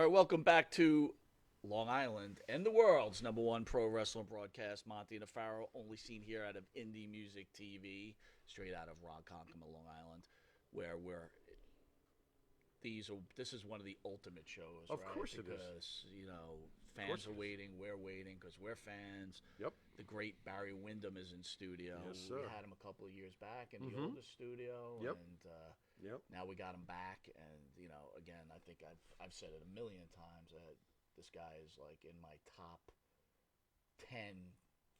All right, welcome back to Long Island and the world's number one pro wrestling broadcast. Monty and Faro, only seen here out of Indie Music TV, straight out of Ronkonkoma, Long Island, where this is one of the ultimate shows, Of right? course it is. Because, fans are waiting, we're waiting because we're fans. Yep. The great Barry Windham is in studio. Yes, sir. We had him a couple of years back in the older studio. Yep. And Yep. now we got him back, and again, I think I've said it a million times that this guy is like in my top 10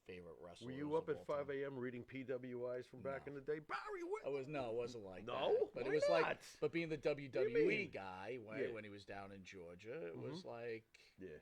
favorite wrestlers. Were you up of at all 5 time. a.m. reading PWIs from back in the day? Barry, what? It wasn't like No? that. But Why it was not? like, but being the do you WWE mean? guy when he was down in Georgia, it was like Yeah.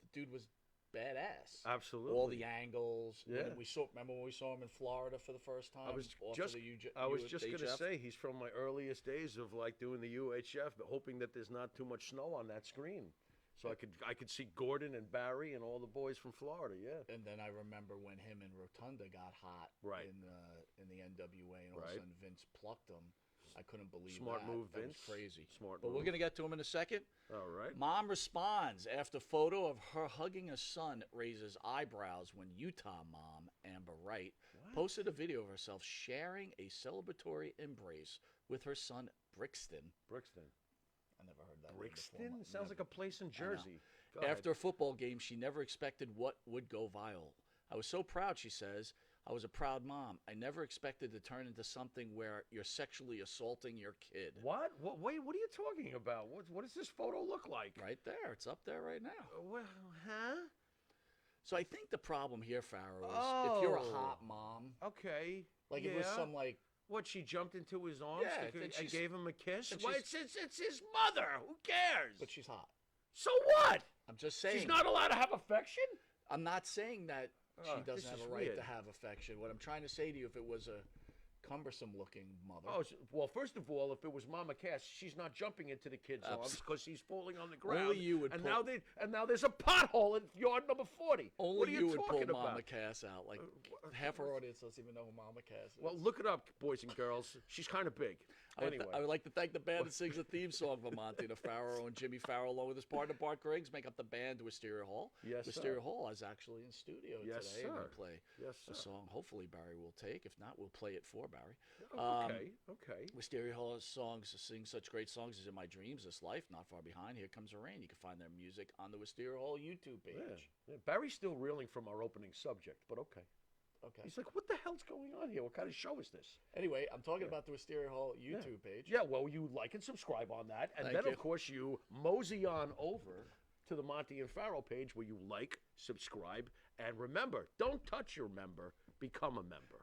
the dude was badass. Absolutely. All the angles. Yeah. Remember when we saw him in Florida for the first time? I was off just, of the I was just UHF? gonna say he's from my earliest days of like doing the UHF, but hoping that there's not too much snow on that screen, so I could see Gordon and Barry and all the boys from Florida. Yeah. And then I remember when him and Rotunda got hot Right. in the NWA, and all of a Right. sudden Vince plucked him. I couldn't believe Smart that. move, That Vince. was crazy. Smart But move. we're gonna get to him in a second. All right. Mom responds after photo of her hugging a son raises eyebrows when Utah mom Amber Wright posted a video of herself sharing a celebratory embrace with her son Brixton. Brixton. I never heard that. Brixton sounds like a place in Jersey. Go After a ahead. football game, she never expected what would go viral. I was so proud, she says. I was a proud mom. I never expected to turn into something where you're sexually assaulting your kid. What? Wait, what are you talking about? What does this photo look like? Right there. It's up there right now. Well, huh? So I think the problem here, Farrow, is if you're a hot mom, Okay. like yeah. it was some like, What, she jumped into his arms Yeah, and, and and she's- gave him a kiss? and Well, she's- it's his mother. Who cares? but she's hot. So what? I'm just saying. She's not allowed to have affection? I'm not saying that she This doesn't have is a right weird. to have affection. What I'm trying to say to you, if it was a cumbersome looking mother, Oh, well, first of all, if it was Mama Cass, she's not jumping into the kid's arms because he's falling on the ground. Only you would and pull- now there's a pothole in yard number 40. only what are you would pull talking Mama about? Cass out. Like half our audience doesn't even know who Mama Cass is. Well, look it up, boys and girls. She's kind of big. Anyway. I would like to thank the band that sings the theme song for Monty the Farrow and Jimmy Farrow, along with his partner Bart Griggs, make up the band Wisteria Hall. Yes, Wisteria sir. Hall is actually in studio Yes, today. And sir. we play Yes, a sir. song. Hopefully Barry will take. If not, we'll play it for Barry. Okay. Wisteria Hall's songs sing such great songs as In My Dreams, This Life, Not Far Behind, Here Comes the Rain. You can find their music on the Wisteria Hall YouTube page. Yeah. Barry's still reeling from our opening subject, but okay. Okay. He's like, what the hell's going on here? What kind of show is this? Anyway, I'm talking about the Wisteria Hall YouTube page. Yeah, well, you like and subscribe on that. And Thank then, you. of course, you mosey on over to the Monty and Farrell page where you like, subscribe, and remember, don't touch your member, become a member.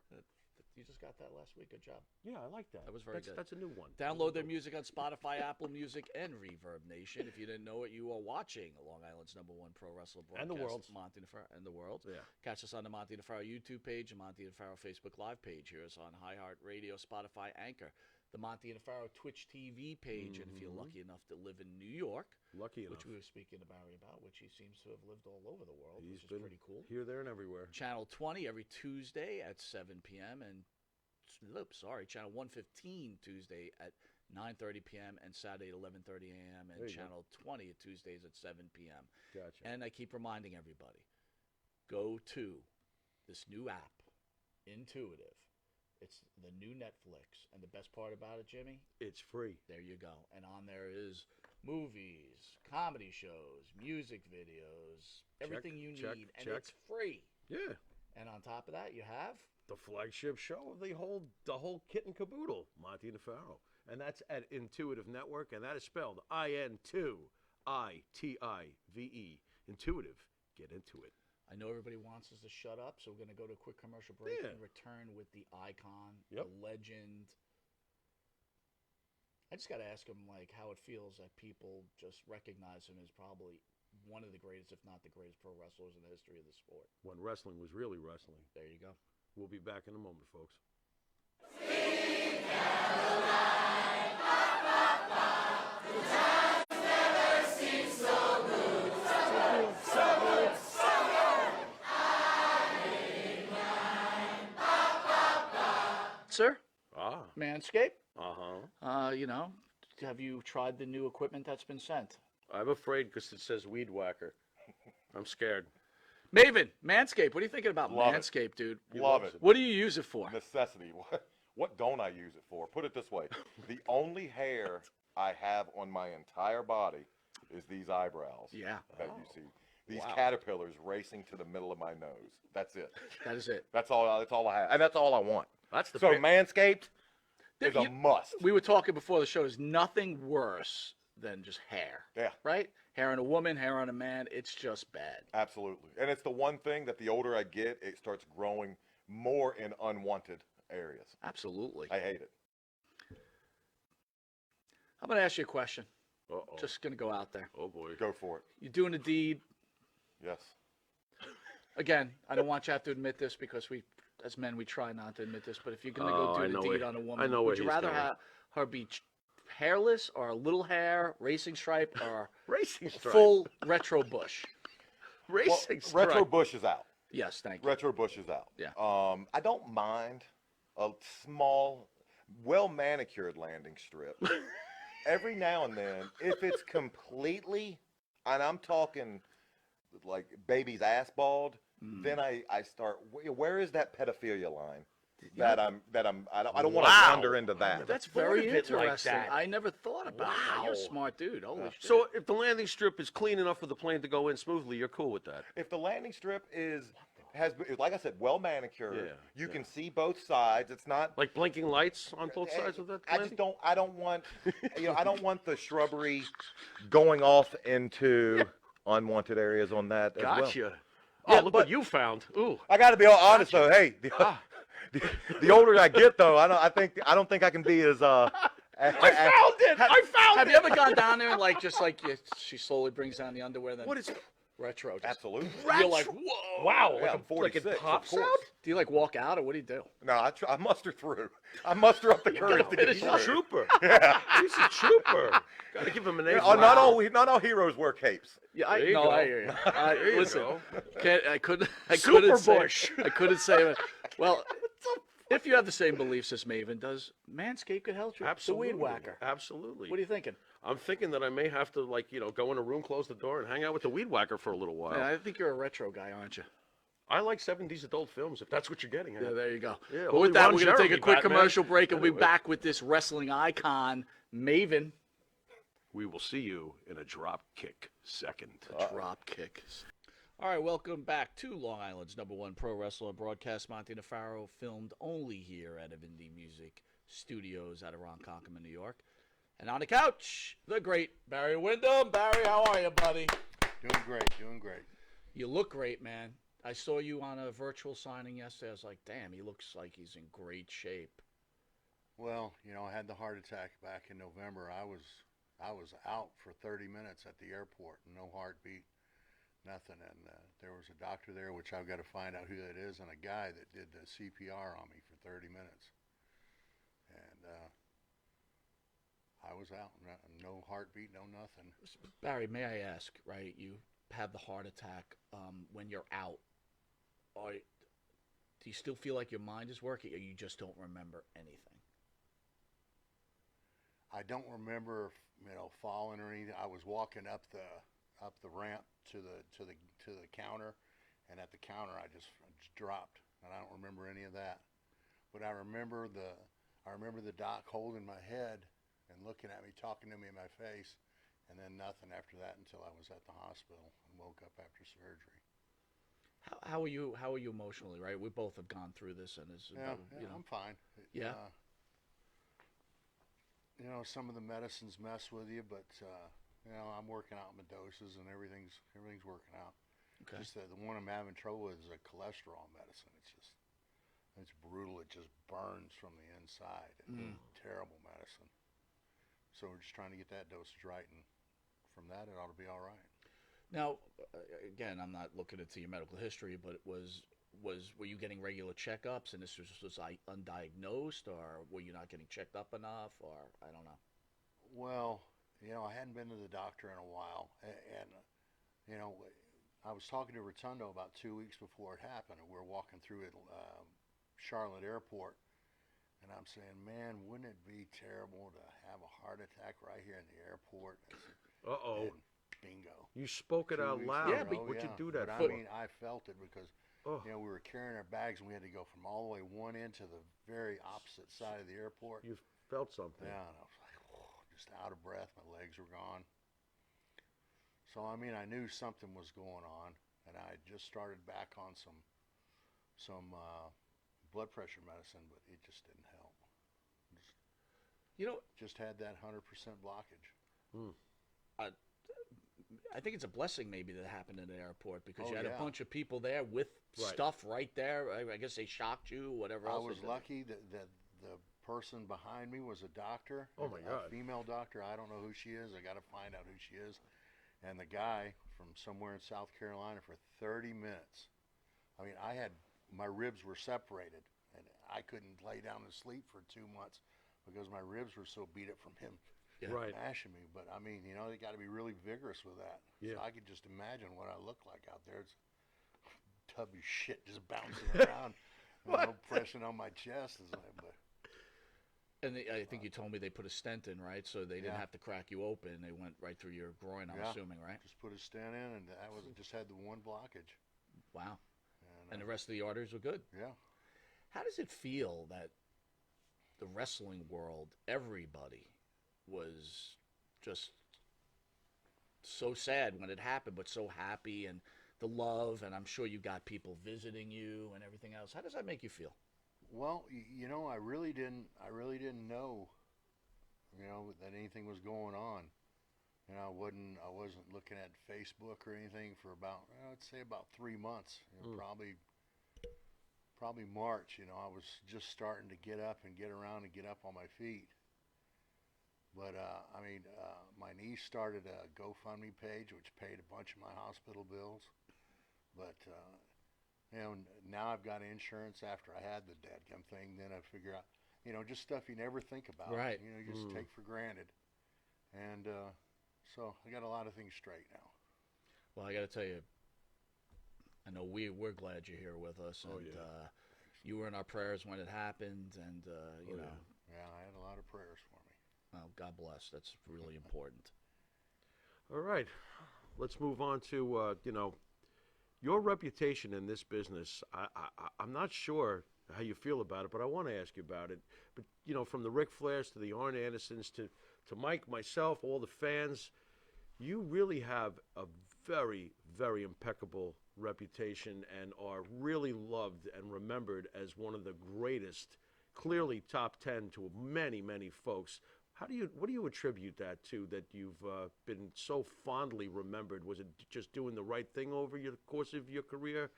You just got that last week. Good job. Yeah, I like that. That was very good. That's a new one. Download their music on Spotify, Apple Music, and Reverb Nation. If you didn't know it, you are watching Long Island's number one pro wrestler broadcast. And the world's. Monty DeFaro and the world. Yeah. Catch us on the Monty DeFaro YouTube page and Monty DeFaro Facebook Live page. Hear us on iHeartRadio, Spotify, Anchor, the Monty DeFaro Twitch TV page. And if you're lucky enough to live in New York, Lucky enough. which we were speaking to Barry about, which he seems to have lived all over the world, He's which is been pretty cool. here, there, and everywhere. Channel 20 every Tuesday at 7 p.m. and channel 115 Tuesday at 9:30 p.m. and Saturday at 11:30 a.m. and There you go. channel 20 at Tuesdays at 7 p.m. Gotcha. And I keep reminding everybody, go to this new app, Intuitive. It's the new Netflix, and the best part about it, Jimmy, It's free. there you go. And on there is movies, comedy shows, music videos, everything you check, need, and check. it's free. Yeah. And on top of that, you have The flagship show of the whole kit and caboodle, Monty and Farrell. And that's at Intuitive Network, and that is spelled INTITIVE. Intuitive. Get into it. I know everybody wants us to shut up, so we're going to go to a quick commercial break Yeah. and return with the icon, Yep. the legend. I just got to ask him, like, how it feels that people just recognize him as probably one of the greatest, if not the greatest, pro wrestlers in the history of the sport. When wrestling was really wrestling. There you go. We'll be back in a moment, folks. Sir, Ah. Manscaping. Uh-huh. Have you tried the new equipment that's been sent? I'm afraid because it says weed whacker. I'm scared. Maven, Manscaped. What are you thinking about Love it. Manscaped, dude? Love it. What do you use it for? Necessity. What don't I use it for? Put it this way. The only hair I have on my entire body is these eyebrows. Yeah. That you see. These Wow. caterpillars racing to the middle of my nose. That's it. That is it. That's all I have. And that's all I want. That's the So big- Manscaped is a You- must. We were talking before the show. There's nothing worse than just hair. Yeah. Right? Hair on a woman, hair on a man. It's just bad. Absolutely. And it's the one thing that the older I get, it starts growing more in unwanted areas. Absolutely. I hate it. I'm going to ask you a question. Uh-oh. Just going to go out there. Oh, boy. Go for it. You're doing a deed. Yes. Again, I don't want you to have to admit this because we, as men, we try not to admit this. But if you're going to Oh, go I do know the deed where- on a I woman, know where would you he's rather going. have her be hairless or a little hair, racing stripe, or Racing stripe. full retro bush? Well, Racing stripe. Retro Bush is out. Yes, thank you. Retro Bush is out. Yeah. I don't mind a small, well manicured landing strip. Every now and then, if it's completely, and I'm talking like baby's ass bald, then I start. Where is that pedophilia line? I don't want to Wow. wander into that. That's thought very of it like interesting. that. I never thought about that. You're a Wow. smart dude. Holy shit. So if the landing strip is clean enough for the plane to go in smoothly, you're cool with that? If the landing strip has like I said, well manicured, Yeah, you can see both sides. It's not Like blinking lights on both sides of that I landing? just don't. I don't want. I don't want the shrubbery going off into unwanted areas on that as well. Gotcha. Yeah, Oh, look but- what you found. Ooh. I got to be all honest though. Hey, the older I get though, I don't think I can be as I found it! I found have it! you ever gone down there and like just like she slowly brings down the underwear, then What is retro? Just, Absolutely. You're like, whoa. Wow. Yeah, like, I'm like it 46, of pops course. out? Do you like walk out or what do you do? No, I muster through. I muster up the courage to get He's a through. trooper. He's a trooper. Gotta give him an A. Not all heroes wear capes. Yeah, There you go. I hear you. There you Listen, go. I couldn't Super say. Bush. I couldn't say it. Well, if you have the same beliefs as Maven, does Manscaped could help you? Absolutely. The weed whacker. Absolutely. What are you thinking? I'm thinking that I may have to, go in a room, close the door, and hang out with the weed whacker for a little while. Yeah, I think you're a retro guy, aren't you? I like 70s adult films, if that's what you're getting at. Yeah, there you go. Yeah, but only with that, Ron we're going to take a Jeremy, quick Batman. commercial break, and we'll be Anyway. back with this wrestling icon, Maven. We will see you in a drop kick second. Drop kick. All right, welcome back to Long Island's #1 pro wrestler and broadcast. Monty Nefaro, filmed only here at Indie Music Studios out of Ronkonkoma, New York. And on the couch, the great Barry Windham. Barry, how are you, buddy? Doing great, doing great. You look great, man. I saw you on a virtual signing yesterday. I was like, damn, he looks like he's in great shape. Well, I had the heart attack back in November. I was out for 30 minutes at the airport, no heartbeat, nothing. And there was a doctor there, which I've got to find out who that is, and a guy that did the CPR on me for 30 minutes. And I was out, no heartbeat, no nothing. Barry, may I ask, right, you have the heart attack when you're out. Do you still feel like your mind is working, or you just don't remember anything? I don't remember, falling or anything. I was walking up the ramp to the counter, and at the counter I just dropped, and I don't remember any of that. But I remember the doc holding my head and looking at me, talking to me in my face, and then nothing after that until I was at the hospital and woke up after surgery. How are you emotionally, right? We both have gone through this, and it's Yeah, you know. I'm fine. Yeah? Some of the medicines mess with you, but I'm working out my doses and everything's working out. Okay. Just the one I'm having trouble with is a cholesterol medicine. It's brutal. It just burns from the inside. Terrible medicine. So we're just trying to get that dosage right, and from that it ought to be all right. Now, again, I'm not looking into your medical history, but were you getting regular checkups, and this was undiagnosed, or were you not getting checked up enough, or I don't know? Well, I hadn't been to the doctor in a while, and I was talking to Rotundo about 2 weeks before it happened, and we were walking through Charlotte Airport, and I'm saying, man, wouldn't it be terrible to have a heart attack right here in the airport? Uh-oh. bingo. You spoke it 2 out weeks loud. in a Yeah, but row, what'd you do that but for? I mean, I felt it because Oh. you know, we were carrying our bags and we had to go from all the way one end to the very opposite side of the airport. You felt something. Yeah, and I was like, whoa, just out of breath. My legs were gone. So I mean, I knew something was going on, and I just started back on some blood pressure medicine, but it just didn't help. You know, Just had that 100% blockage. I think it's a blessing maybe that happened in the airport because Oh, you had yeah. a bunch of people there with Right. stuff right there. I guess they shocked you, whatever I else. was they did. lucky that the person behind me was a doctor. Oh, my God. A female doctor. I don't know who she is. I got to find out who she is. And the guy from somewhere in South Carolina for 30 minutes. I mean, my ribs were separated, and I couldn't lay down and sleep for 2 months because my ribs were so beat up from him Yeah. Right. mashing me. But I mean, you know, they got to be really vigorous with that. Yeah. So I could just imagine what I look like out there. It's tub of shit just bouncing around, you know, pressing on my chest. But And I think you told me they put a stent in, right? So they didn't Yeah. have to crack you open. They went right through your groin, I'm Yeah. assuming, right? just put a stent in, and I was just had the one blockage. Wow. And, And the rest of the arteries were good. yeah. How does it feel that the wrestling world, everybody was just so sad when it happened, but so happy, and the love, and I'm sure you got people visiting you and everything else. How does that make you feel? Well, you know, I really didn't know, you know, that anything was going on. You know, I wasn't looking at Facebook or anything for about, I'd say about 3 months. You know, probably March. You know, I was just starting to get up and get around and get up on my feet. But I mean, my niece started a GoFundMe page, which paid a bunch of my hospital bills. But you know, now I've got insurance after I had the dadgum thing. Then I figure out, you know, just stuff you never think about. Right. You know, you just take for granted. And so I got a lot of things straight now. Well, I got to tell you, I know we're glad you're here with us, and Oh, yeah. you were in our prayers when it happened, and you know, Yeah, I had a lot of prayers for me. well, God bless. That's really important. All right. Let's move on to, you know, your reputation in this business. I'm not sure how you feel about it, but I want to ask you about it. But, you know, from the Ric Flairs to the Arn Andersons to Mike, myself, all the fans, you really have a very, very impeccable reputation and are really loved and remembered as one of the greatest, clearly top 10 to many, many folks. What do you attribute that to, that you've been so fondly remembered? Was it just doing the right thing over the course of your career?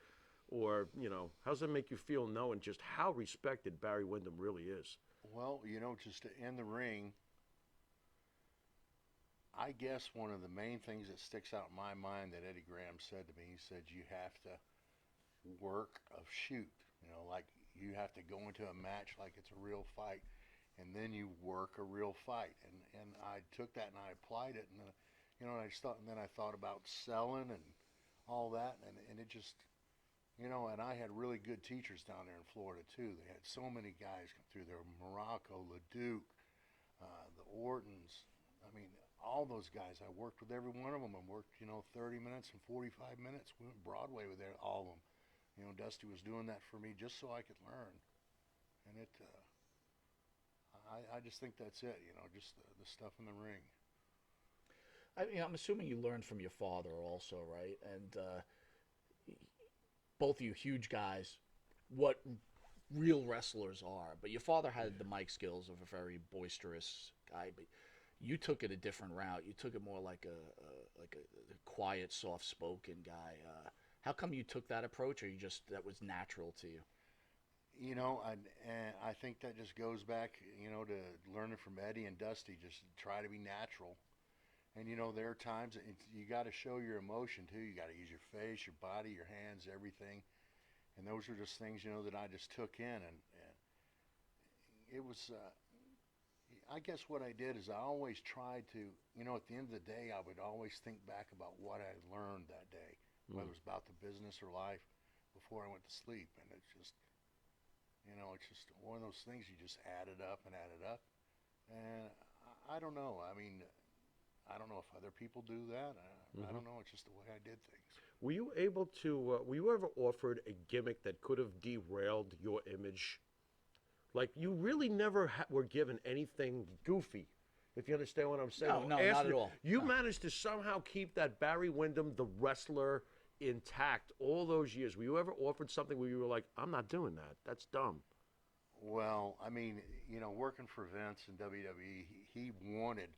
Or, you know, how does it make you feel knowing just how respected Barry Windham really is? Well, you know, just in the ring, I guess one of the main things that sticks out in my mind that Eddie Graham said to me, he said, you have to work a shoot. You know, like you have to go into a match like it's a real fight, and then you work a real fight. And I took that and I applied it, and you know, and then I thought about selling and all that, and it just, you know, and I had really good teachers down there in Florida too. They had so many guys come through there: Morocco, LeDuc, the Ortons. I mean, all those guys. I worked with every one of them. I worked, you know, 30 minutes and 45 minutes. We went Broadway with all of them. You know, Dusty was doing that for me just so I could learn, and it. I just think that's it. You know, just the stuff in the ring. I'm assuming you learned from your father also, right? And both of you huge guys, what real wrestlers are. But your father had the mic skills of a very boisterous guy, but you took it a different route. You took it more like a quiet, soft-spoken guy. How come you took that approach, or that was natural to you? You know, and I think that just goes back, you know, to learning from Eddie and Dusty. Just try to be natural. And, you know, there are times that you got to show your emotion, too. You got to use your face, your body, your hands, everything. And those are just things, you know, that I just took in. And it was, I guess what I did is I always tried to, you know, at the end of the day, I would always think back about what I learned that day, whether it was about the business or life, before I went to sleep. And it's just, you know, it's just one of those things you just add it up and add it up. And I don't know. I mean, I don't know if other people do that. I don't know. It's just the way I did things. Were you able to? Were you ever offered a gimmick that could have derailed your image? Like you really never were given anything goofy, if you understand what I'm saying. No, no, not at all. You No. managed to somehow keep that Barry Windham, the wrestler, intact all those years. Were you ever offered something where you were like, "I'm not doing that. That's dumb." Well, I mean, working for Vince in WWE, he wanted,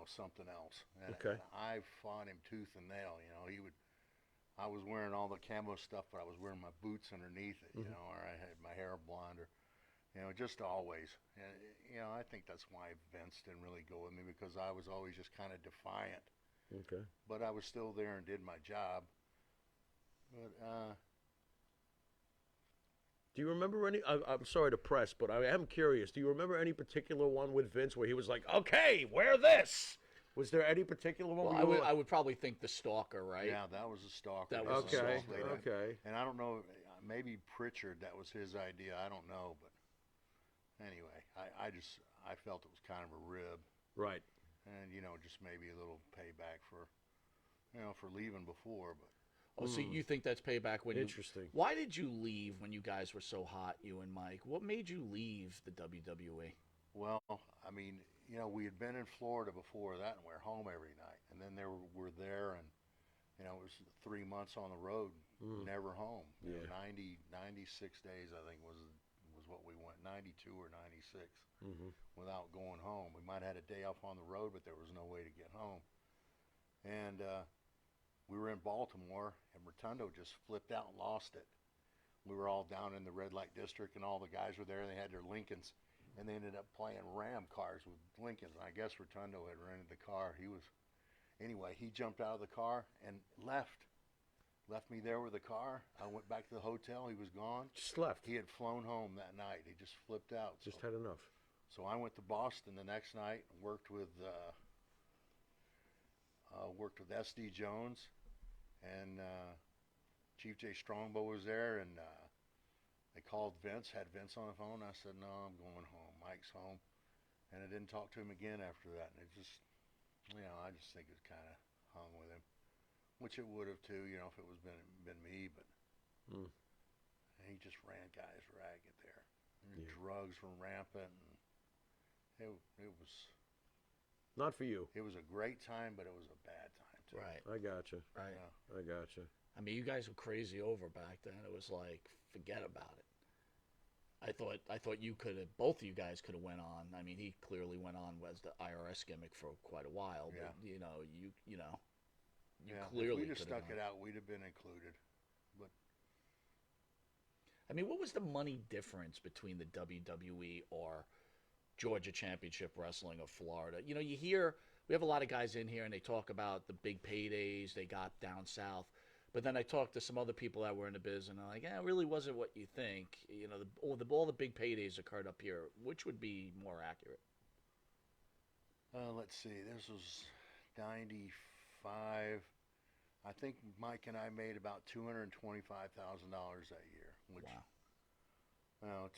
something else. And, Okay. and I fought him tooth and nail. I was wearing all the camo stuff, but I was wearing my boots underneath it, or I had my hair blonde, or, just always. And, I think that's why Vince didn't really go with me, because I was always just kind of defiant. Okay. But I was still there and did my job. But, Do you remember any? I'm sorry to press, but I am curious. Do you remember any particular one with Vince where he was like, "Okay, wear this"? Was there any particular one? Well, where you I would probably think the Stalker, right? yeah, that was a stalker. That were, was a okay, stalker. okay. And I don't know, maybe Pritchard, that was his idea. I don't know, but anyway, I felt it was kind of a rib, Right. and just maybe a little payback for, for leaving before. But Oh, so you think that's payback when Interesting. Why did you leave when you guys were so hot, you and Mike? What made you leave the WWE? well, I mean, we had been in Florida before that, and we were home every night, and then we're there, and it was 3 months on the road, never home. Yeah. 96 days, I think, was what we went, 92 or 96, without going home. We might have had a day off on the road, but there was no way to get home. And we were in Baltimore, and Rotundo just flipped out and lost it. We were all down in the red light district, and all the guys were there, and they had their Lincolns, and they ended up playing Ram cars with Lincolns. And I guess Rotundo had rented the car. Anyway, he jumped out of the car and left me there with the car. I went back to the hotel. He was gone. Just left. He had flown home that night. He just flipped out. Just had enough. So I went to Boston the next night and worked with SD Jones, and Chief J Strongbow was there, and they called Vince, had Vince on the phone. I said, "No, I'm going home. Mike's home," and I didn't talk to him again after that. And it just, I just think it kind of hung with him, which it would have too, if it was been me. But he just ran guys ragged there. Yeah. Drugs were rampant, and it was. Not for you. It was a great time, but it was a bad time too. Right. I gotcha. Right. Yeah. I gotcha. I mean, you guys were crazy over back then. It was like, forget about it. I thought you could have, both of you guys could have went on. I mean, he clearly went on as the IRS gimmick for quite a while, but you clearly if we'd have could have stuck it out, we'd have been included. But I mean, what was the money difference between the WWE or Georgia Championship Wrestling or Florida? You hear, we have a lot of guys in here and they talk about the big paydays they got down south. But then I talked to some other people that were in the biz, and they're like, it really wasn't what you think. All the big paydays occurred up here. Which would be more accurate? let's see, this was 95. I think Mike and I made about $225,000 that year, which,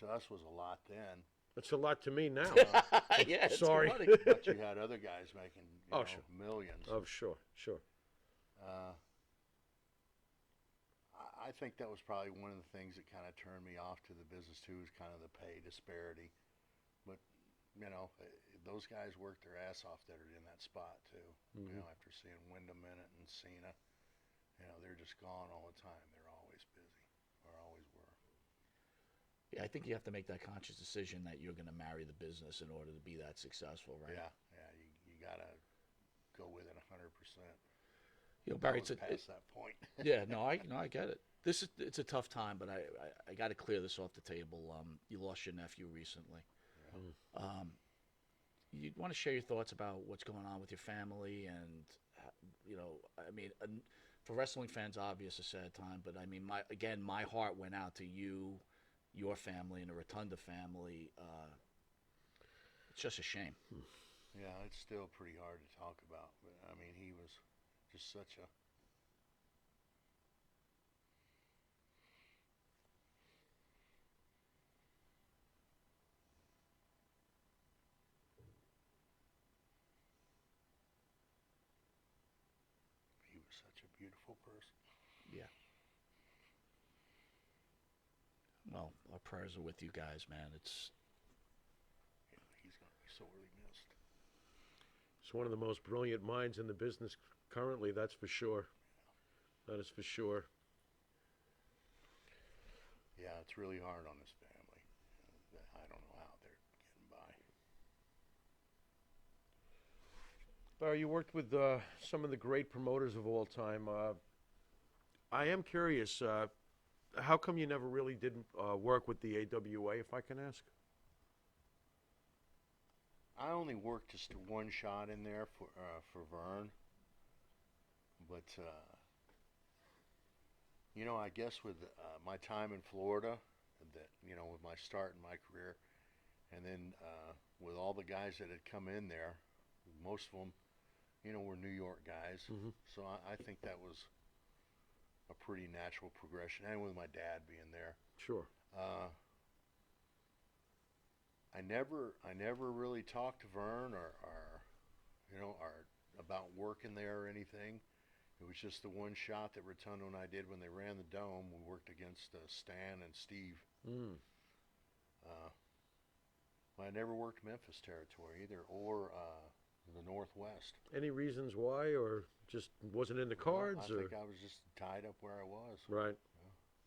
to us was a lot then. That's a lot to me now. Yeah, it's Sorry. good money. But you had other guys making Sure. millions. Oh, sure. I think that was probably one of the things that kind of turned me off to the business too, is kind of the pay disparity. But those guys worked their ass off that are in that spot too. After seeing Windham in it and Cena, they're just gone all the time. They're always busy, or always were. Yeah, I think you have to make that conscious decision that you're going to marry the business in order to be that successful, right? Yeah, you gotta go with it 100%. Barry, Past that point. yeah, no, I get it. It's a tough time, but I got to clear this off the table. You lost your nephew recently. Yeah. You want to share your thoughts about what's going on with your family, and I mean, for wrestling fans, obvious a sad time, but I mean, my heart went out to you, your family, and the Rotunda family. It's just a shame. Yeah, it's still pretty hard to talk about, but I mean, he was just such a beautiful person. Yeah. Well, our prayers are with you guys, man. It's Yeah, he's going to be sorely missed. He's one of the most brilliant minds in the business currently, that's for sure. That is for sure. Yeah, it's really hard on his family. I don't know how they're getting by. Barry, you worked with some of the great promoters of all time. I am curious, how come you never really did work with the AWA, if I can ask? I only worked just one shot in there for Vern, but you know, I guess with my time in Florida, that you know, with my start in my career, and then with all the guys that had come in there, most of them, you know, were New York guys. Mhm. So I think that was a pretty natural progression, and with my dad being there. Sure. I never really talked to Vern or you know, or about working there or anything. It was just the one shot that Rotundo and I did when they ran the dome. We worked against Stan and Steve. Mm. But I never worked Memphis territory either, or the Northwest. Any reasons why, or just wasn't in the cards? I or? think I was just tied up where I was. Right.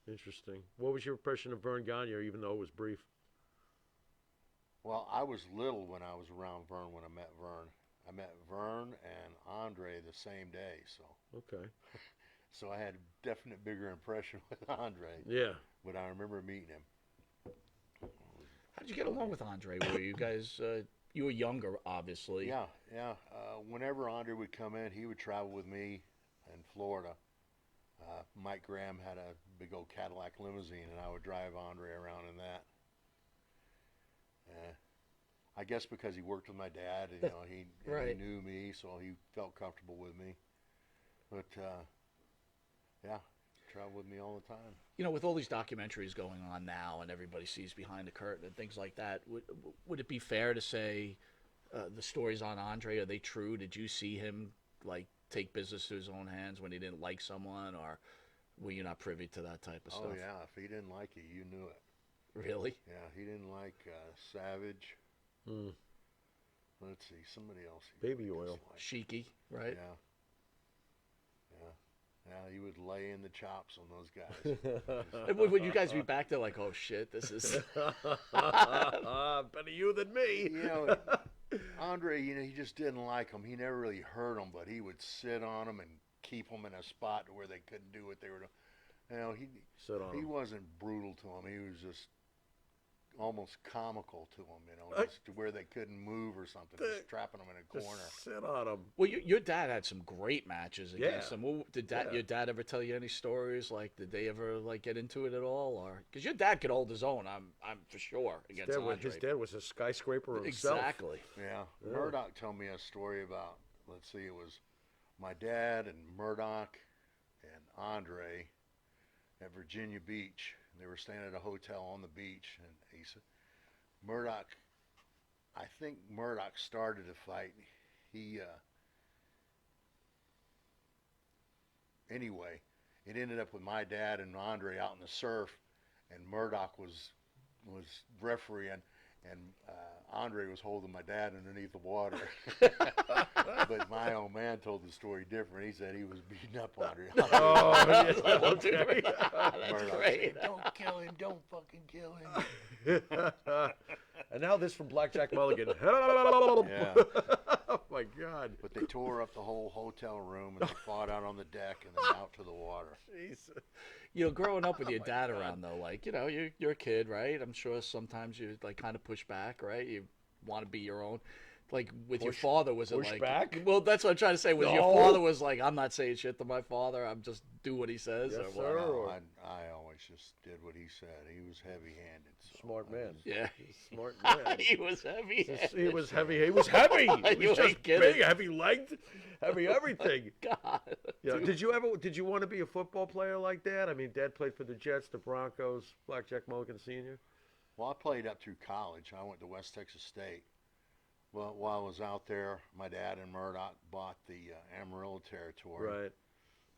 Interesting. What was your impression of Vern Gagne, even though it was brief? Well, I was little when I was around Vern when I met Vern. I met Vern and Andre the same day, so Okay. so I had a definite bigger impression with Andre. Yeah. But I remember meeting him. how did you get along with Andre? Were you guys? You were younger, obviously. Yeah. Whenever Andre would come in, he would travel with me in Florida. Mike Graham had a big old Cadillac limousine, and I would drive Andre around in that. I guess because he worked with my dad, you know, he Right. knew me, so he felt comfortable with me. But yeah, traveled with me all the time. You know, with all these documentaries going on now, and everybody sees behind the curtain and things like that, would it be fair to say the stories on Andre, are they true? Did you see him like take business to his own hands when he didn't like someone, or were you not privy to that type of Oh stuff? yeah, if he didn't like you, you knew it. Really? Yeah, he didn't like Savage. Mm. Let's see, somebody else. He Baby really oil. disliked. Cheeky, right? Yeah, he would lay in the chops on those guys. And would you guys be back there like, oh shit, this is Better you than me. You know, Andre, you know, he just didn't like them. He never really hurt them, but he would sit on them and keep them in a spot where they couldn't do what they were doing. You know, Sit on he 'em. wasn't brutal to them. He was just almost comical to them, you know, just to where they couldn't move or something, just trapping them in a corner. Just sit on him. Well, your dad had some great matches against Yeah. him. Well, did Yeah. your dad ever tell you any stories? Like, did they ever like get into it at all, or because your dad could hold his own? I'm for sure against Andre. His dad was a skyscraper himself. Exactly. Yeah. Yeah. Murdoch told me a story about, let's see, it was my dad and Murdoch and Andre at Virginia Beach. They were staying at a hotel on the beach, and he said, Murdoch, I think Murdoch started a fight. He, anyway, it ended up with my dad and Andre out in the surf, and Murdoch was refereeing, and Andre was holding my dad underneath the water. But my old man told the story different. He said he was beating up Andre. Oh, yeah. Well, dude, that's Murdoch great. said, don't kill him. Don't fucking kill him. And now this from Blackjack Mulligan. Yeah. Oh my God. But they tore up the whole hotel room, and they fought out on the deck and then out to the water. Jeez. You know, growing up with your my dad God. around though, like, you know, you're a kid, right? I'm sure sometimes you like kind of push back, right? You want to be your own. Like with your Push- father, was it push like? back? Well, that's what I'm trying to say. Was your No. father was like, I'm not saying shit to my father. I'm just do what he says. Yes, or what? sir. No, Or- I always just did what he said. He was heavy-handed. So Smart I man. just- Yeah. Smart man. He was heavy. He was heavy. He was heavy. He You was ain't just kidding. big, heavy legged, heavy everything. God. Yeah. Did you want to be a football player like Dad? I mean, Dad played for the Jets, the Broncos, Blackjack Mulligan Sr. Well, I played up through college. I went to West Texas State. Well, while I was out there, my dad and Murdoch bought the Amarillo territory. Right.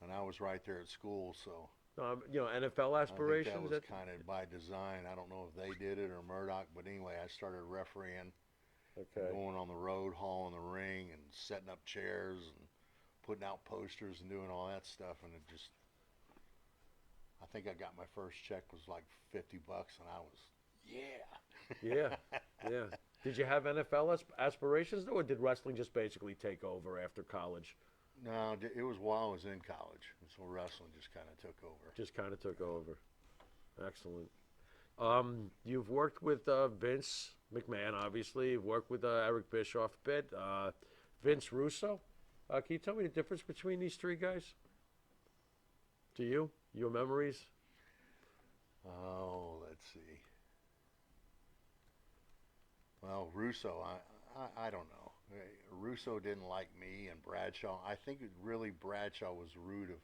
and I was right there at school, so NFL I aspirations. think that was kind of by design. I don't know if they did it or Murdoch, but anyway, I started refereeing, okay. going on the road, hauling the ring, and setting up chairs and putting out posters and doing all that stuff, and I think I got my first check was like $50, and I was, Yeah, yeah. Did you have NFL aspirations, or did wrestling just basically take over after college? No, it was while I was in college, so wrestling just kind of took over. Just kind of took over. Excellent. You've worked with Vince McMahon, obviously. You've worked with Eric Bischoff a bit. Vince Russo. Can you tell me the difference between these three guys? To you? Your memories? Oh, let's see. Well, Russo, I don't know. Russo didn't like me, and Bradshaw. I think really Bradshaw was rude of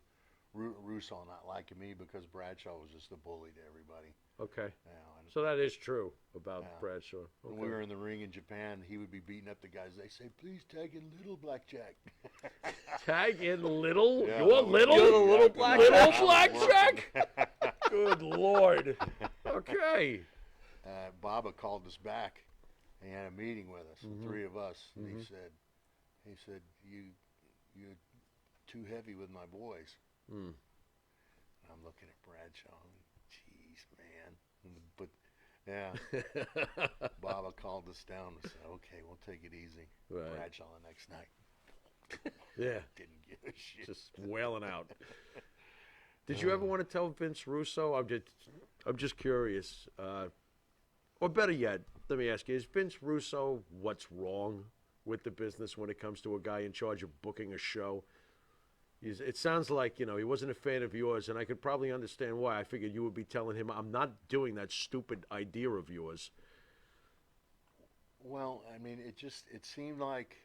Russo not liking me because Bradshaw was just a bully to everybody. Okay. And So that is true about Bradshaw. when Okay. we were in the ring in Japan, he would be beating up the guys. They say, "Please tag in Little Blackjack." Tag in little. Yeah, You're little. You're the little Little blackjack. blackjack. Good Lord. Okay. Baba called us back. He had a meeting with us, the three of us, and he said, you're too heavy with my boys. Mm. And I'm looking at Bradshaw. Jeez, man. But yeah, Baba called us down and said, "Okay, we'll take it easy." Right. Bradshaw the next night Yeah. didn't give a shit. Just wailing out. Did you ever want to tell Vince Russo? I'm just curious. Or better yet, let me ask you: is Vince Russo what's wrong with the business when it comes to a guy in charge of booking a show? It sounds like he wasn't a fan of yours, and I could probably understand why. I figured you would be telling him, "I'm not doing that stupid idea of yours." Well, I mean, it seemed like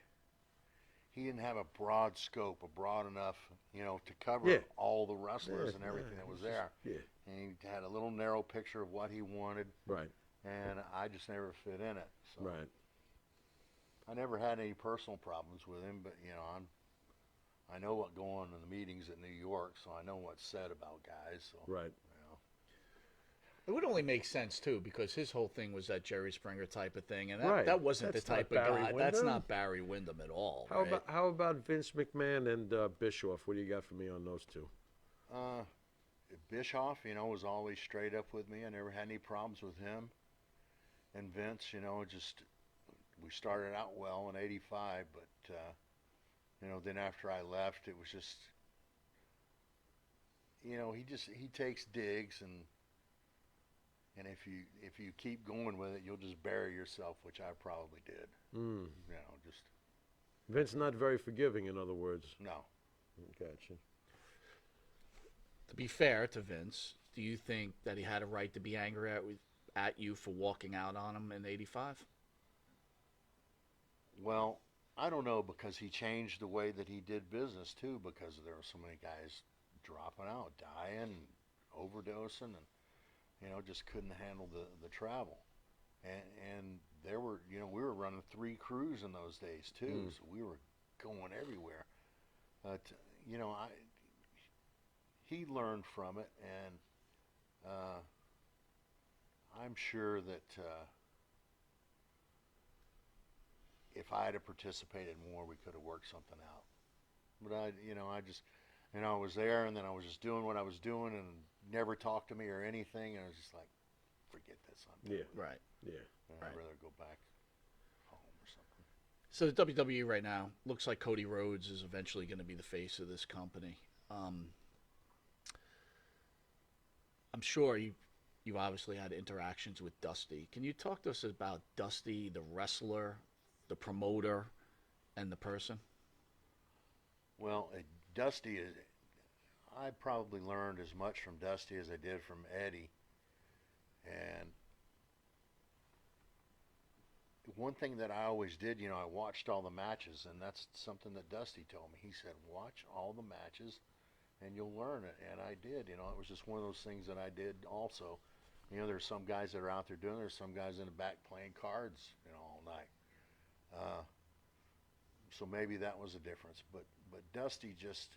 he didn't have a broad scope, a broad enough, to cover Yeah. all the wrestlers and Yeah, everything yeah, that was it's there. Yeah, And he had a little narrow picture of what he wanted, right, and I just never fit in it. So right. I never had any personal problems with him, but I know what go on in the meetings at New York, so I know what's said about guys. So Right. It would only make sense too, because his whole thing was that Jerry Springer type of thing, and that, Right. that wasn't That's the type not of Barry guy. That's Windham. not Barry Windham at all. How right? about Vince McMahon and Bischoff? What do you got for me on those two? Bischoff, was always straight up with me. I never had any problems with him. And Vince, just we started out well in '85, but then after I left, it was just he takes digs, and if you keep going with it, you'll just bury yourself, which I probably did. Mm. Just Vince not very forgiving, in other words. no. Gotcha. To be fair to Vince, do you think that he had a right to be angry at you for walking out on him in '85? Well, I don't know, because he changed the way that he did business too, because there were so many guys dropping out, dying, overdosing, and just couldn't handle the travel. And there were we were running 3 crews in those days too, so we were going everywhere. But he learned from it, and I'm sure that if I had participated more, we could have worked something out. But I was there, and then I was just doing what I was doing, and never talked to me or anything, and I was just like, forget this. I'm done. Right. Yeah. I'd rather go back home or something. So the WWE right now looks like Cody Rhodes is eventually going to be the face of this company. I'm sure you obviously had interactions with Dusty. Can you talk to us about Dusty, the wrestler, the promoter, and the person? Well, Dusty is. I probably learned as much from Dusty as I did from Eddie. And one thing that I always did, I watched all the matches, and that's something that Dusty told me. He said, watch all the matches, and you'll learn it. And I did. It was just one of those things that I did also. There's some guys that are out there doing it. There's some guys in the back playing cards, all night. So maybe that was a difference. But Dusty just,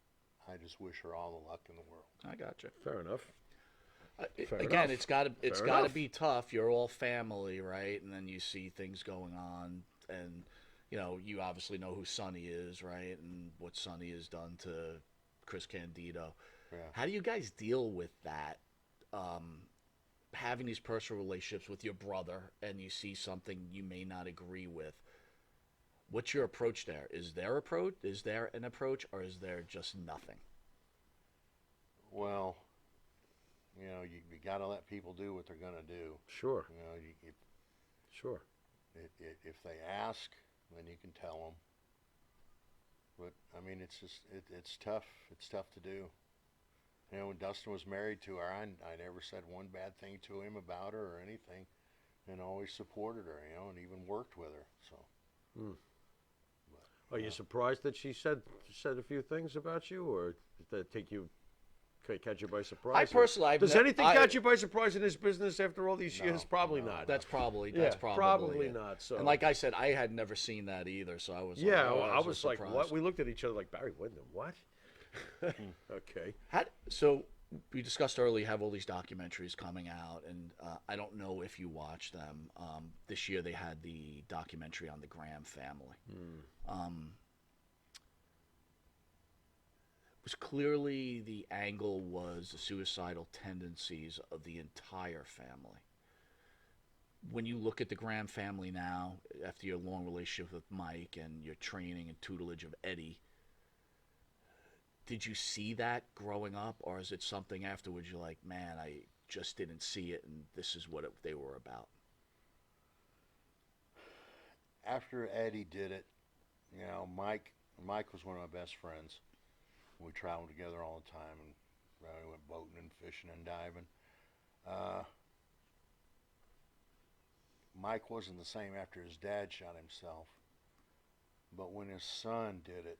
I just wish her all the luck in the world. I got you. Fair enough. Fair Again, enough. it's got to Fair enough. be tough. You're all family, right? And then you see things going on, and you obviously know who Sonny is, right? And what Sonny has done to Chris Candido. Yeah. How do you guys deal with that? Having these personal relationships with your brother, and you see something you may not agree with. What's your approach there? Is there an approach, or is there just nothing? Well, you got to let people do what they're going to do. Sure. Sure. If they ask, then you can tell them. But I mean, it's just it's tough. It's tough to do. When Dustin was married to her, I never said one bad thing to him about her or anything, and always supported her, and even worked with her. So. Are you surprised that she said a few things about you, or did that catch you by surprise? Does anything catch you by surprise in this business after all these years? Probably not. That's probably it. Not. So. And like I said, I had never seen that either, so I was I was like, what? We looked at each other like, Barry Windham, what? Okay. So we discussed earlier, you have all these documentaries coming out, and I don't know if you watch them. This year they had the documentary on the Graham family. It was clearly the angle was the suicidal tendencies of the entire family. When you look at the Graham family now, after your long relationship with Mike and your training and tutelage of Eddie, did you see that growing up, or is it something afterwards you're like, man, I just didn't see it, and this is what they were about? After Eddie did it, Mike was one of my best friends. We traveled together all the time, and we went boating and fishing and diving. Mike wasn't the same after his dad shot himself, but when his son did it,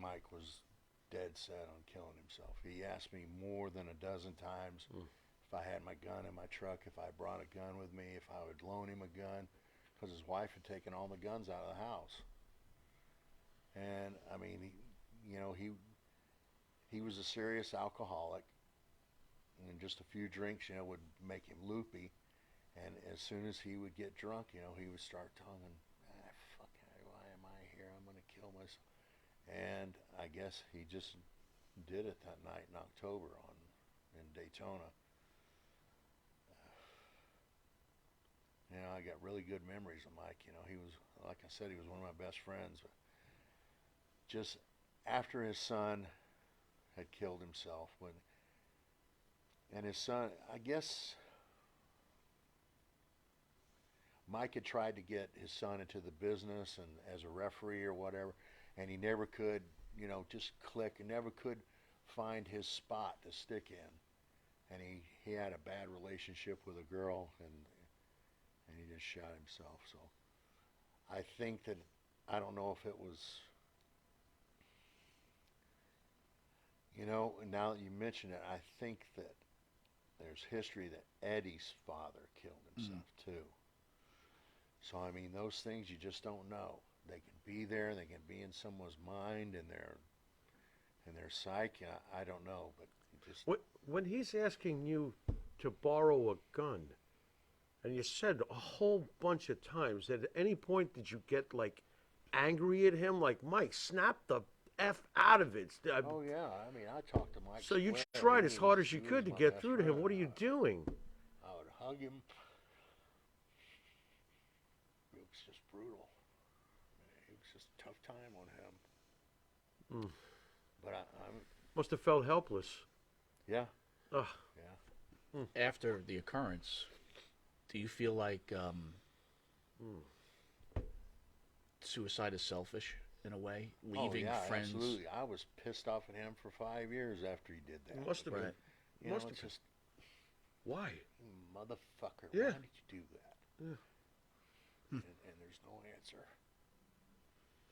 Mike was dead set on killing himself. He asked me more than a dozen times if I had my gun in my truck, if I brought a gun with me, if I would loan him a gun, because his wife had taken all the guns out of the house. And I mean, he was a serious alcoholic, and just a few drinks, would make him loopy. And as soon as he would get drunk, he would start tonguing, fuck, why am I here? I'm going to kill myself. And I guess he just did it that night in October in Daytona. I got really good memories of Mike. He was, like I said, he was one of my best friends. But just after his son had killed himself, and his son, I guess Mike had tried to get his son into the business and as a referee or whatever, and he never could, just click, and never could find his spot to stick in. And he had a bad relationship with a girl, and he just shot himself. So I think that, I don't know if it was, now that you mention it, I think that there's history that Eddie's father killed himself too. So I mean, those things you just don't know. They can be there, they can be in someone's mind and their psyche. I don't know, but just when he's asking you to borrow a gun, and you said a whole bunch of times, at any point did you get like angry at him, like, Mike, snap the F out of it? oh yeah, I mean, I talked to Mike. So you Square. tried as hard as you He could to was my get best through to him. friend. What are you doing? I would hug him. It was just brutal. It was just a tough time on him. But I'm Must have felt helpless. yeah. Ugh. Yeah. After the occurrence, do you feel like suicide is selfish in a way? Leaving friends? Absolutely. I was pissed off at him for 5 years after he did that. Must have been. Right. Must have just Why? motherfucker. Yeah. Why did you do that? Yeah. And there's no answer.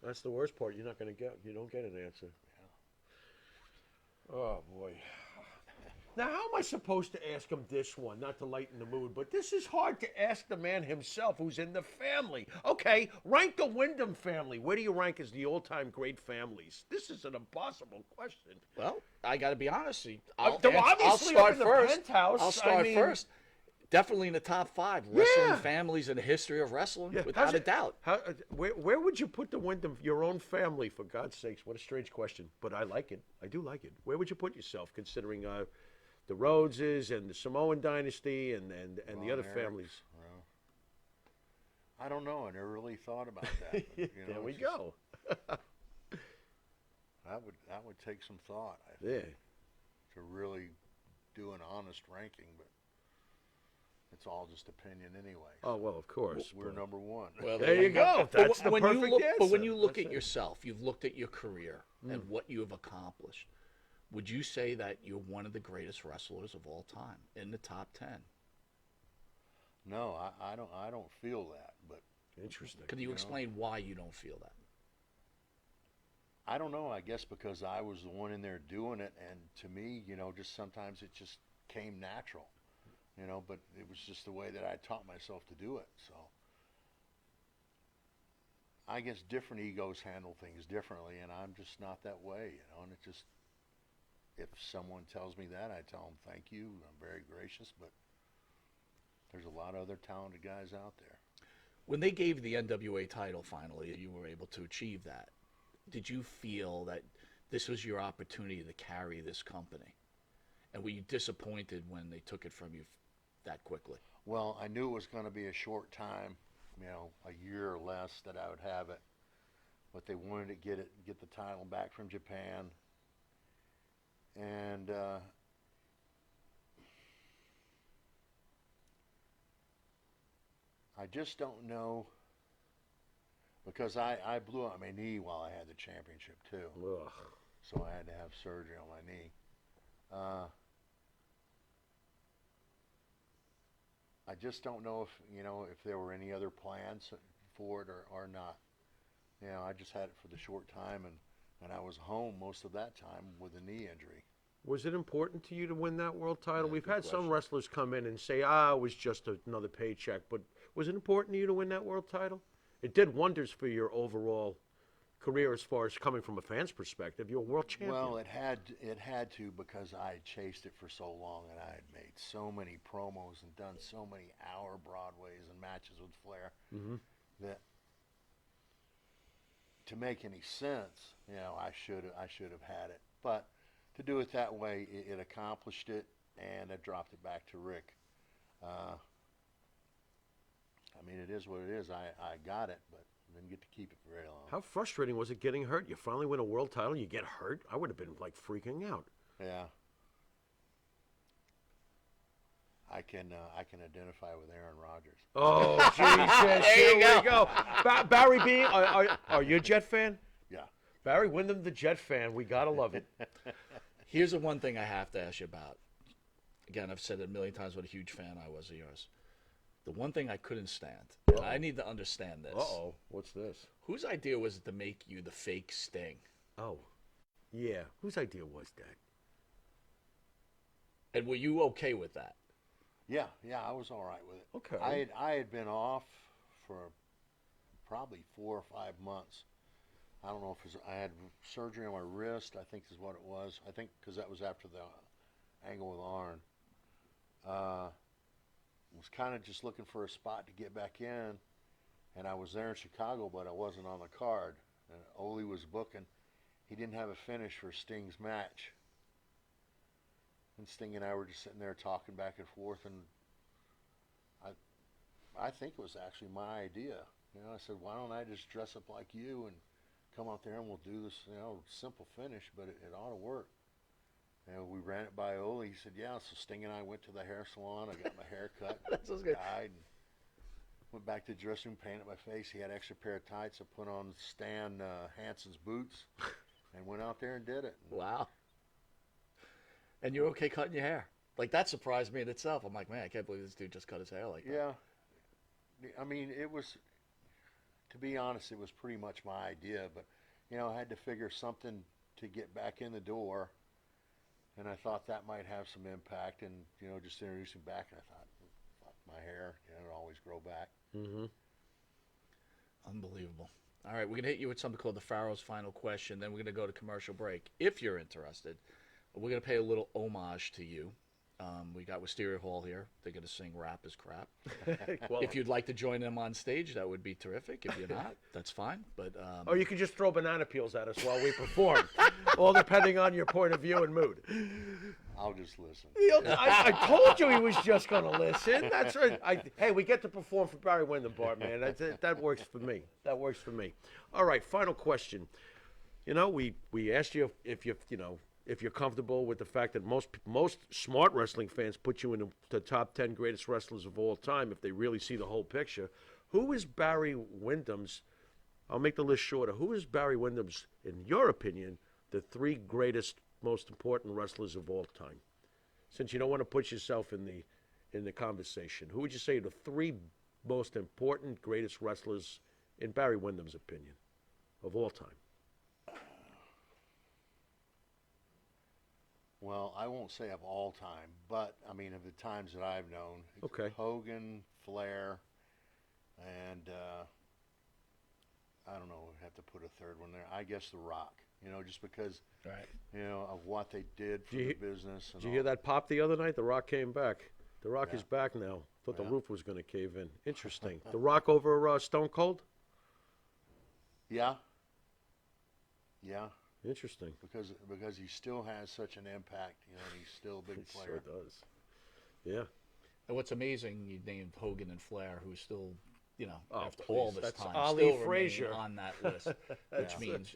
That's the worst part. You don't get an answer. Yeah. Oh boy. Now, how am I supposed to ask him this one? Not to lighten the mood, but this is hard to ask the man himself who's in the family. Okay, rank the Windham family. Where do you rank as the all-time great families? This is an impossible question. Well, I got to be honest. Obviously I'll up in start the first. penthouse, I'll start I mean- first. Definitely in the top 5 wrestling Yeah. families in the history of wrestling, Yeah, without a doubt. Where would you put the Windham, your own family, for God's sakes? What a strange question, but I like it. I do like it. Where would you put yourself, considering the Rhodeses and the Samoan dynasty and the other Eric, families? well, I don't know. I never really thought about that. But, There we it's just- go. That would take some thought. I think, Yeah. to really do an honest ranking, but it's all just opinion anyway. Oh, well, of course. We're but- number one. Well, There you go. That's the when perfect you look, answer. But when you look That's at it. yourself, you've looked at your career and what you have accomplished. Would you say that you're one of the greatest wrestlers of all time, in the top 10? No, I don't feel that, but Interesting. Could you explain why you don't feel that? I don't know. I guess because I was the one in there doing it, and to me, just sometimes it just came natural, but it was just the way that I taught myself to do it. So I guess different egos handle things differently, and I'm just not that way, and it just, if someone tells me that, I tell them thank you. I'm very gracious, but there's a lot of other talented guys out there. When they gave the NWA title finally, you were able to achieve that. Did you feel that this was your opportunity to carry this company? And were you disappointed when they took it from you that quickly? Well, I knew it was going to be a short time, a year or less that I would have it. But they wanted to get the title back from Japan. And I just don't know, because I blew out my knee while I had the championship too. Ugh. So I had to have surgery on my knee. I just don't know if there were any other plans for it or not. I just had it for the short time, and I was home most of that time with a knee injury. Was it important to you to win that world title? Yeah, We've good had some question. wrestlers come in and say, it was just another paycheck. But was it important to you to win that world title? It did wonders for your overall career as far as coming from a fan's perspective. You're a world champion. Well, it had to, because I had chased it for so long, and I had made so many promos and done so many hour Broadways and matches with Flair that to make any sense, I should have had it. But to do it that way, it accomplished it, and I dropped it back to Rick. It is what it is. I got it, but I didn't get to keep it for very long. How frustrating was it getting hurt? You finally win a world title, you get hurt? I would have been like freaking out. Yeah. I can identify with Aaron Rodgers. Oh, Jesus. Here we go. Barry B, are you a Jet fan? Yeah. Barry Windham, the Jet fan. We got to love it. Here's the one thing I have to ask you about. Again, I've said it a million times what a huge fan I was of yours. The one thing I couldn't stand, and I need to understand this. Uh-oh. What's this? Whose idea was it to make you the fake Sting? Oh, yeah. Whose idea was that? And were you okay with that? Yeah, I was all right with it. Okay. I had been off for probably 4 or 5 months. I don't know if I had surgery on my wrist, I think is what it was. I think because that was after the angle with Arn. Was kind of just looking for a spot to get back in, and I was there in Chicago, but I wasn't on the card. And Ole was booking. He didn't have a finish for Sting's match. And Sting and I were just sitting there talking back and forth, and I think it was actually my idea. I said, why don't I just dress up like you and come out there and we'll do this, simple finish, but it ought to work. And we ran it by Ole. He said, yeah. So Sting and I went to the hair salon. I got my hair cut. That sounds good. Dyed, and went back to the dressing room, painted my face. He had an extra pair of tights. I put on Stan Hansen's boots and went out there and did it. Wow. And you're okay cutting your hair? Like, that surprised me in itself. I'm like, man, I can't believe this dude just cut his hair like that. Yeah. It was, to be honest, it was pretty much my idea. But, I had to figure something to get back in the door. And I thought that might have some impact, and just introducing back, and I thought, fuck my hair, it'll always grow back. Mm-hmm. Unbelievable. All right, we're going to hit you with something called the Pharaoh's Final Question. Then we're going to go to commercial break. If you're interested, we're going to pay a little homage to you. We got Wisteria Hall here. They're going to sing Rap is Crap. If you'd like to join them on stage, that would be terrific. If you're not, that's fine. But Or you could just throw banana peels at us while we perform, all depending on your point of view and mood. I'll just listen. I told you he was just going to listen. That's right. Hey, we get to perform for Barry Windham, Bart, man. That works for me. That works for me. All right, final question. We asked you if you're comfortable with the fact that most smart wrestling fans put you in the top 10 greatest wrestlers of all time if they really see the whole picture. Who is Barry Windham's, I'll make the list shorter, who is Barry Windham's, in your opinion, the 3 greatest, most important wrestlers of all time? Since you don't want to put yourself in the conversation, who would you say are the 3 most important, greatest wrestlers, in Barry Windham's opinion, of all time? Well, I won't say of all time, but of the times that I've known, it's Okay. Hogan, Flair, and I don't know. I have to put a third one there. I guess The Rock. Just because of what they did for the business. Did you hear that pop the other night? The Rock came back. The Rock is back now. Thought the roof was going to cave in. Interesting. The Rock over Stone Cold? Yeah. Yeah. Interesting. Because he still has such an impact. He's still a big He player. sure does. Yeah. and what's amazing, you named Hogan and Flair, who's still, after please. all this That's time, Ali still Frazier. remain on that list, which means,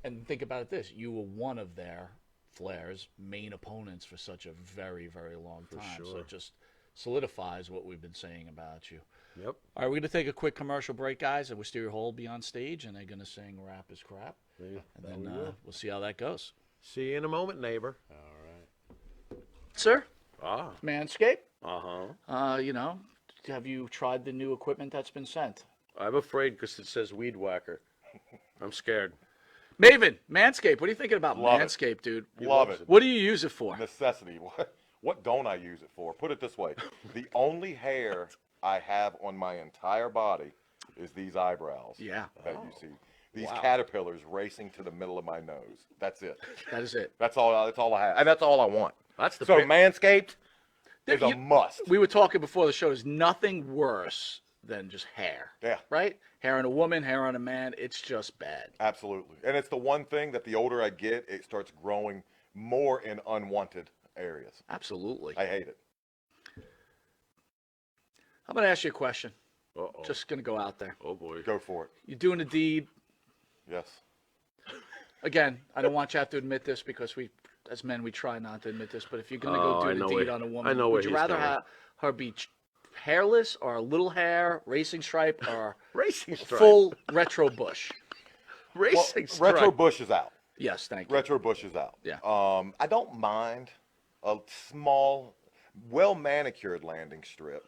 and think about this, you were one of their, Flair's, main opponents for such a very, very long time. So sure. it just solidifies what we've been saying about you. Yep. All right, we're going to take a quick commercial break, guys, and Wisteria Hall will be on stage, and they're going to sing Rap is Crap. Yeah, And then we'll see how that goes. see you in a moment, neighbor. All right. Sir, Ah. Manscaping, Uh-huh. have you tried the new equipment that's been sent? I'm afraid because it says weed whacker. I'm scared. Maven, Manscaped, what are you thinking about Love it. Manscaped, dude? Love it. What do you use it for? Necessity. What don't I use it for? Put it this way. The only hair I have on my entire body is these eyebrows. Yeah. That you see. These caterpillars racing to the middle of my nose. That's it. That is it. That's all I have. And that's all I want. That's the So pic- Manscaped is a You- must. We were talking before the show. There's nothing worse than just hair. Yeah. Right? Hair on a woman, hair on a man. It's just bad. Absolutely. And it's the one thing that the older I get, it starts growing more in unwanted areas. Absolutely. I hate it. I'm going to ask you a question. Uh-oh. Just going to go out there. Oh, boy. Go for it. You're doing a deed. Yes. Again, I don't want you to have to admit this because we, as men, we try not to admit this. But if you're going to Oh, go I do know the deed where- on a I woman, know where would you he's rather going. have her be hairless or a little hair, racing stripe, or Racing stripe. full retro bush? Well, Racing stripe. Retro Bush is out. Yes, thank you. Retro Bush is out. Yeah. I don't mind a small, well manicured landing strip.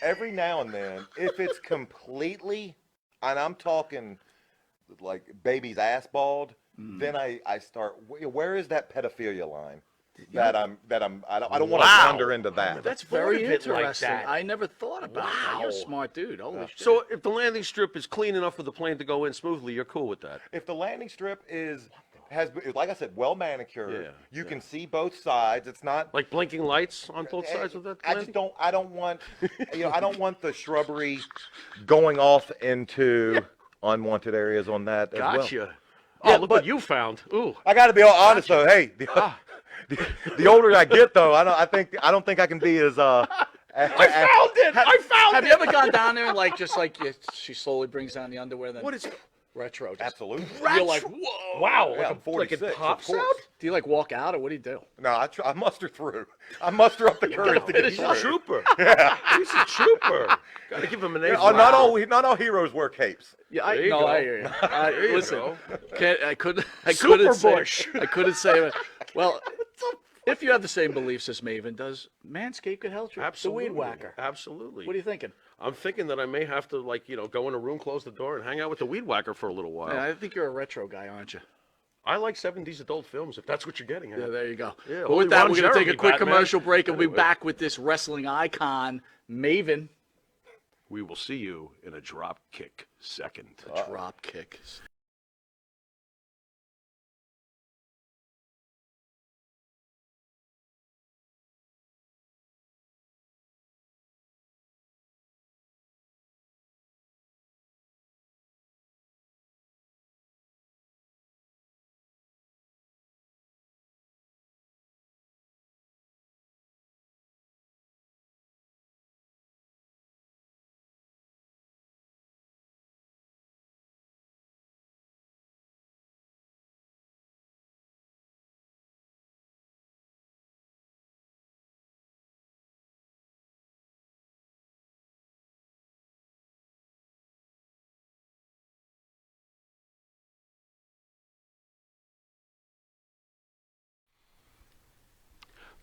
Every now and then, if it's completely, and I'm talking like baby's ass bald, then I start. Where is that pedophilia line? I don't want to Wow. wander into that. That's thought very of it like interesting. that. I never thought about that. You're a Wow. smart dude. Holy shit. So if the landing strip is clean enough for the plane to go in smoothly, you're cool with that? If the landing strip has, like I said, well manicured, Yeah, you can see both sides. It's not Like blinking lights on both sides of that I landing? just don't. I don't want. I don't want the shrubbery going off into unwanted areas on that as well. Gotcha. Yeah, Oh, look but- what you found. Ooh. I got to be all honest though. Hey, the older I get though, I don't think I can be as I found it! I found have it! you ever gone down there and she slowly brings down the underwear and then What is retro? Just, Absolutely. You're like, whoa. Wow, Yeah, like, I'm 46, like it of pops course. out? Do you like walk out or what do you do? No, I muster through. I muster up the courage to get He's a through. trooper. He's a trooper. Gotta give him an A. Not all heroes wear capes. Yeah, There you go. I hear you. There you Listen, go. I couldn't Super say. Bush. I couldn't say. Well, if you have the same beliefs as Maven does, Manscaped could help you. Absolutely. The weed whacker. Absolutely. What are you thinking? I'm thinking that I may have to, go in a room, close the door, and hang out with the weed whacker for a little while. Yeah, I think you're a retro guy, aren't you? I like 70s adult films, if that's what you're getting at. Yeah, there you go. Yeah, But only with that, Ron we're going to take a Jeremy, quick Batman. commercial break, and we'll be Anyway. back with this wrestling icon, Maven. We will see you in a drop kick second. Drop kick.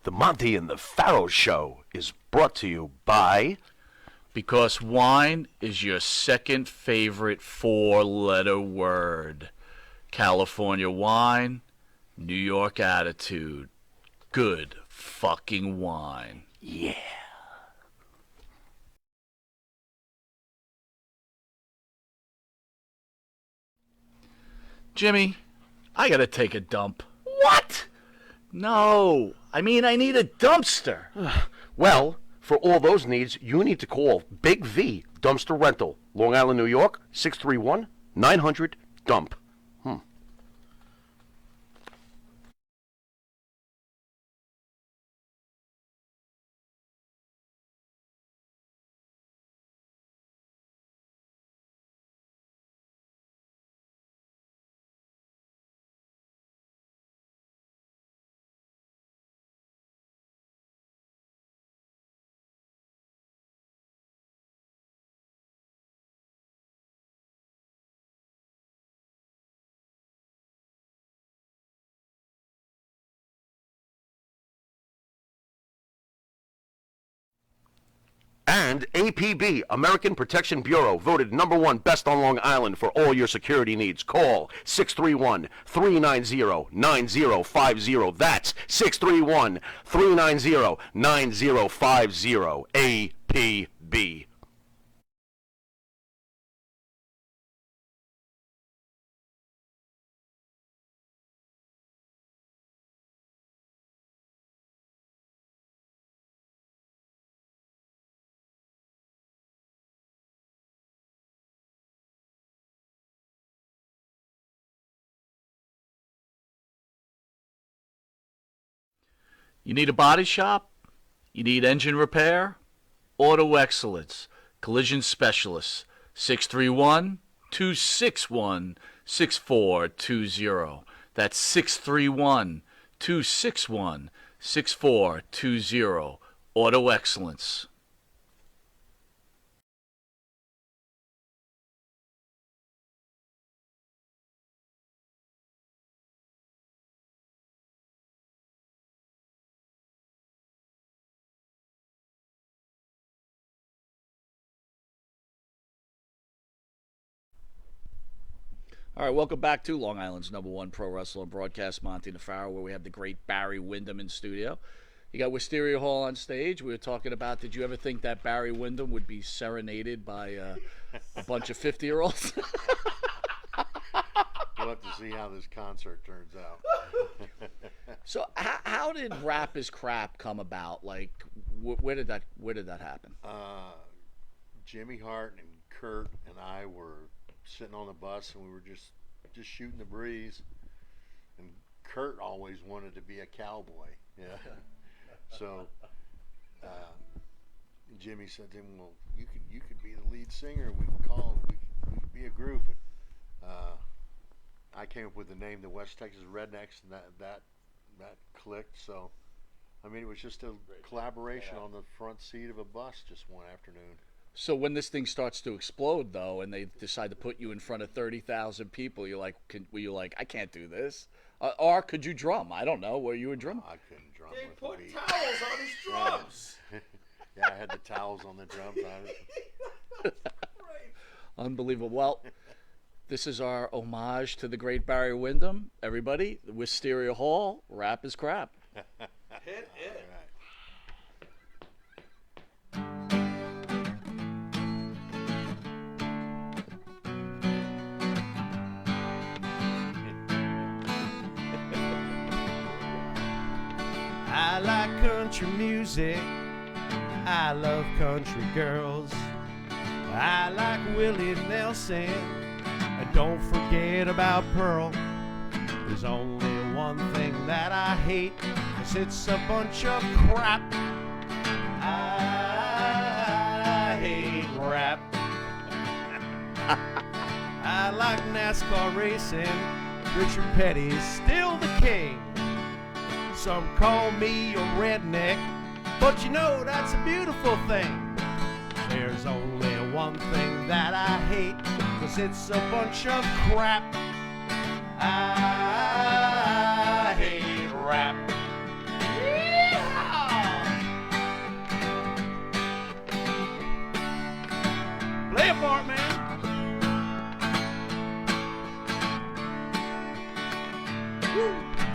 The Monty and the Pharaoh Show is brought to you by... Because wine is your second favorite four-letter word. California wine, New York attitude. Good fucking wine. Yeah. Jimmy, I gotta take a dump. What? No, I mean I need a dumpster. Well, for all those needs, you need to call Big V Dumpster Rental, Long Island, New York, 631-900-DUMP. And APB, American Protection Bureau, voted #1 best on Long Island for all your security needs. Call 631-390-9050. That's 631-390-9050. APB. You need a body shop? You need engine repair? Auto Excellence, Collision Specialists, 631-261-6420. That's 631-261-6420. Auto Excellence. All right, welcome back to Long Island's #1 pro wrestler and broadcast, Monty Nefaro, where we have the great Barry Windham in studio. You got Wisteria Hall on stage. We were talking about, did you ever think that Barry Windham would be serenaded by a bunch of 50-year-olds? We'll have to see how this concert turns out. So how did Rap is Crap come about? Like, where did that happen? Jimmy Hart and Kurt and I were sitting on the bus, and we were just shooting the breeze. And Kurt always wanted to be a cowboy. Yeah. So Jimmy said to him, "Well, you could be the lead singer. We could be a group." And, I came up with the name, the West Texas Rednecks, and that clicked. So, I mean, it was just a collaboration on the front seat of a bus just one afternoon. So when this thing starts to explode, though, and they decide to put you in front of 30,000 people, were you like, I can't do this? Or could you drum? I don't know. Were you a drummer? I couldn't drum They with put the beat. towels on his drums. Yeah, I had the towels on the drums. Unbelievable. Well, This is our homage to the great Barry Windham. Everybody, Wisteria Hall, rap is crap. Hit it. I like country music. I love country girls. I like Willie Nelson. And don't forget about Pearl. There's only one thing that I hate, 'cause it's a bunch of crap. I hate rap. I like NASCAR racing. Richard Petty's still the king. Some call me a redneck, but you know that's a beautiful thing. There's only one thing that I hate, 'cause it's a bunch of crap. I hate rap. Yeehaw! Play a part, man. Woo.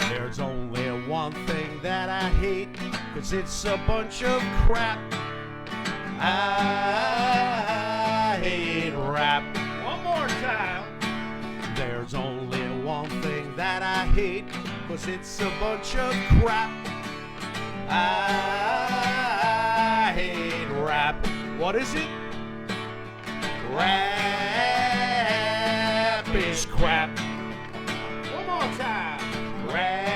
There's only one thing that I hate, 'cause it's a bunch of crap. I hate rap. One more time. There's only one thing that I hate, 'cause it's a bunch of crap. I hate rap. What is it? Rap is crap. One more time. Rap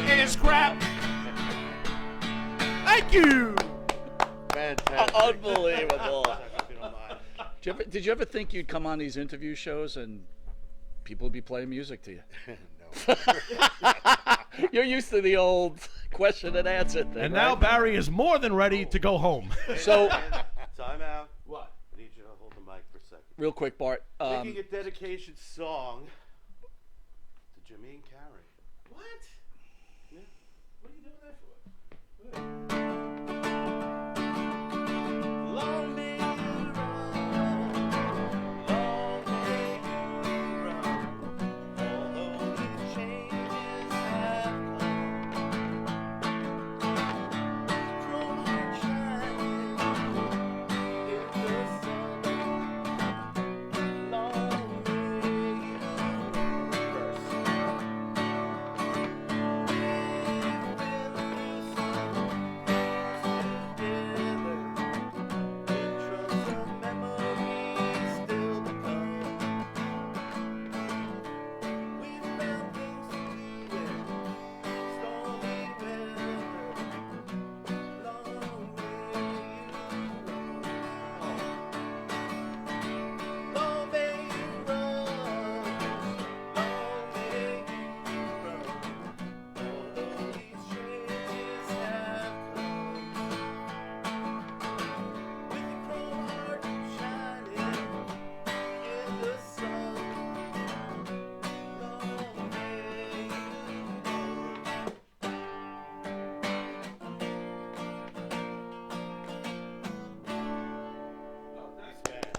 is crap. Thank you. Fantastic. Unbelievable. If you don't mind. Did you ever think you'd come on these interview shows and people would be playing music to you? No. You're used to the old question and answer thing. And now right? Barry is more than ready to go home. So, Time out. What? I need you to hold the mic for a second. real quick, Bart. Making a dedication song to Jimmy and Carrie. What? Yeah. What are you doing that for? Long may you run, long may you run, although the changes have come. From heart shining in the sun, long may you burst.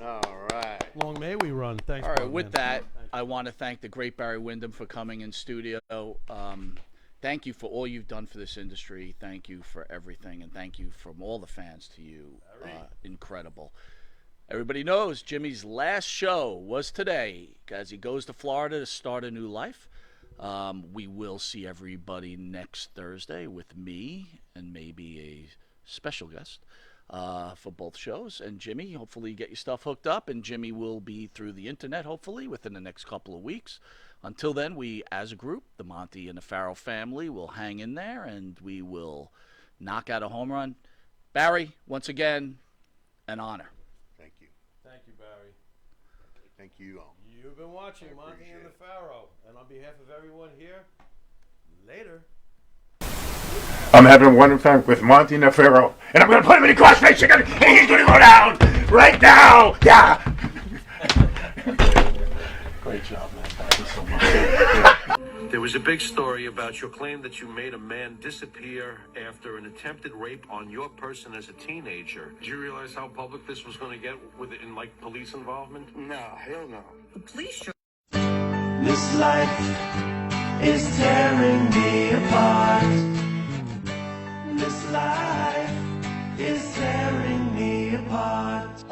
All right. Long may we run. Thanks. All right, Bob, with man. that, I want to thank the great Barry Windham for coming in studio. Thank you for all you've done for this industry. Thank you for everything, and thank you from all the fans to you. Incredible. Everybody knows Jimmy's last show was today as he goes to Florida to start a new life. We will see everybody next Thursday with me and maybe a special guest for both shows. And Jimmy, hopefully you get your stuff hooked up, and Jimmy will be through the internet hopefully within the next couple of weeks. Until then, we as a group, the Monty and the Farrell family, will hang in there and we will knock out a home run. Barry, once again, an honor. Thank you. Thank you, Barry. Thank you all. You've been watching I Monty and the appreciate Pharaoh. And on behalf of everyone here, later. I'm having one fun with Monty Nefero, and I'm going to put him in a crossface chicken, and he's going to go down right now. Yeah. Great job, man. Thank you so much. There was a big story about your claim that you made a man disappear after an attempted rape on your person as a teenager. Did you realize how public this was going to get with it in like police involvement? No, hell no. The police show. This life is tearing me apart. This life is tearing me apart.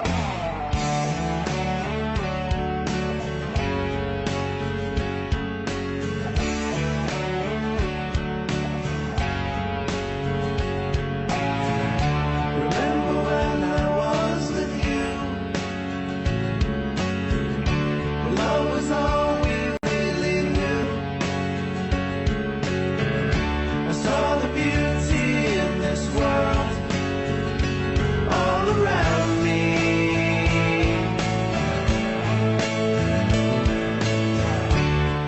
Remember when I was with you? Love was all we really knew. I saw the beauty in this world all around me.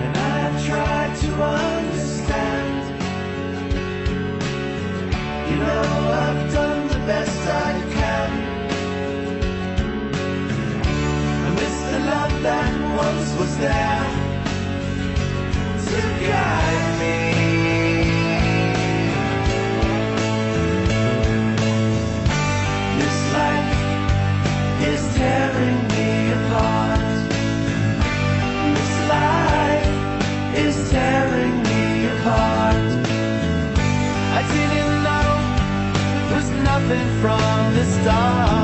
And I tried to understand. You know, I've done the best I can. I miss the love that once was there to guide me. This life is tearing me apart. This life is tearing me apart. I didn't know it was nothing from the start.